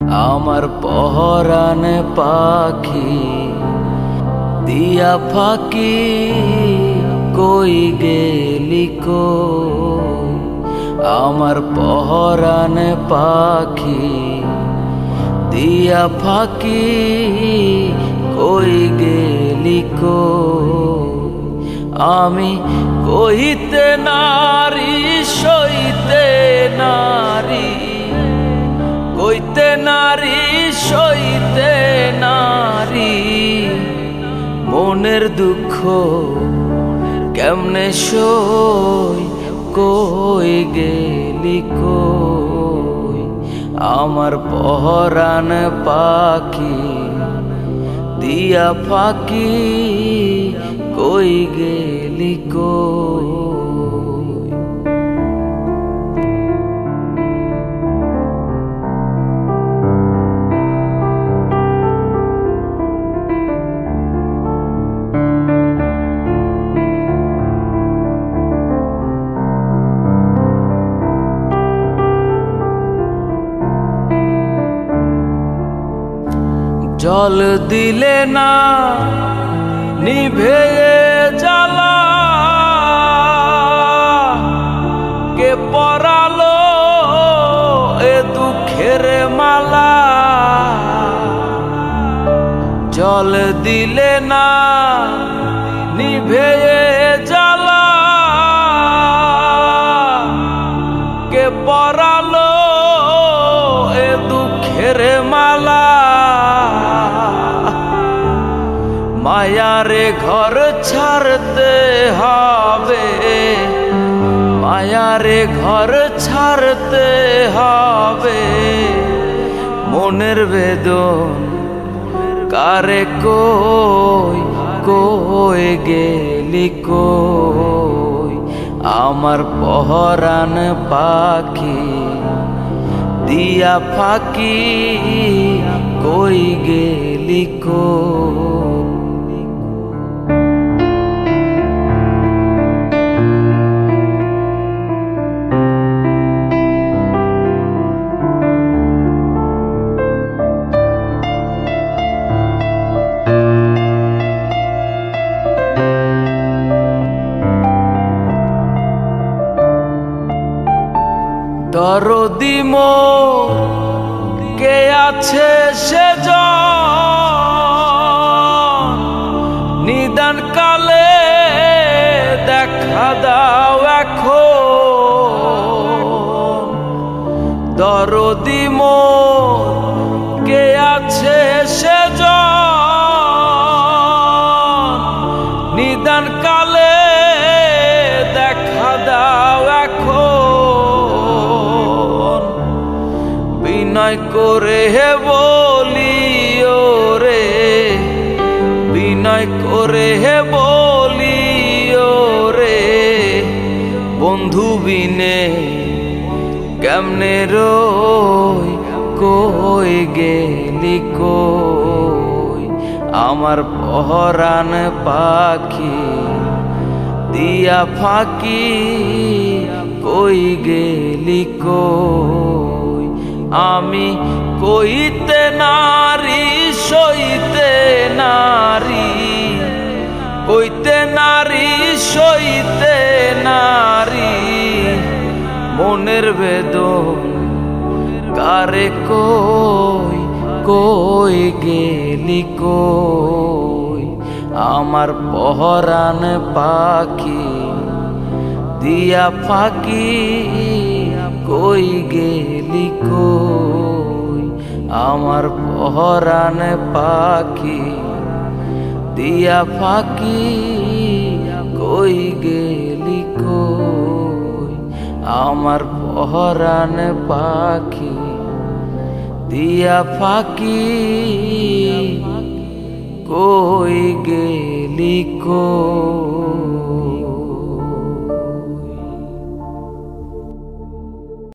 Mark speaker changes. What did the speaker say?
Speaker 1: আমার পহরান পাখি দিয়া ফাঁকি কই গেলি কই। আমার পহরান পাখি দিয়া ফাঁকি কই গেলি কই। আমি কহিতে নারী সইতে নারী, কইতে নারী সইতে নারী, মনের দুঃখ কেমনে সই কই গেলি কই। আমার পহরান পাখি দিয়া ফাঁকি কই গেলি কই। জল দিলে না নিভে জ্বালা, কে পরালো এ দুঃখের মালা। জল দিলে না নিভে জ্বালা, কে পরালো এ দুঃখের মালা। মায়ারে ঘর ছাড়তে হবে, মায়ারে ঘর ছাড়তে হবে, মনের বেদন কারে কই কই গেলি কই। আমার পহরান পাখি দিয়া ফাঁকি কই গেলি কই। দরদি মোর কে আছে সেজন, নিদান কালে দেখা দাও এখন। দরদি মোর কে আছে সেজন, নিদান কালে দেখা দাও এখন। বিনয় করে হে বলি ওরে, বিনয় করে হে বলি ওরে, বন্ধু বিনে কেমনে রই কই গেলি কই। আমার পহরান পাখি দিয়া ফাঁকি কই গেলি কই। আমি কইতে নারী সইতে নারী, কইতে নারী সইতে নারী, মনের বেদন কারে কই কই গেলি কই। আমার পহরান পাখি দিয়া ফাঁকি কই গেলি কই। আমার পহরান পাখি দিয়া ফাঁকি কই গেলি কই। আমার পহরান পাখি দিয়া ফাঁকি কই গেলি কই।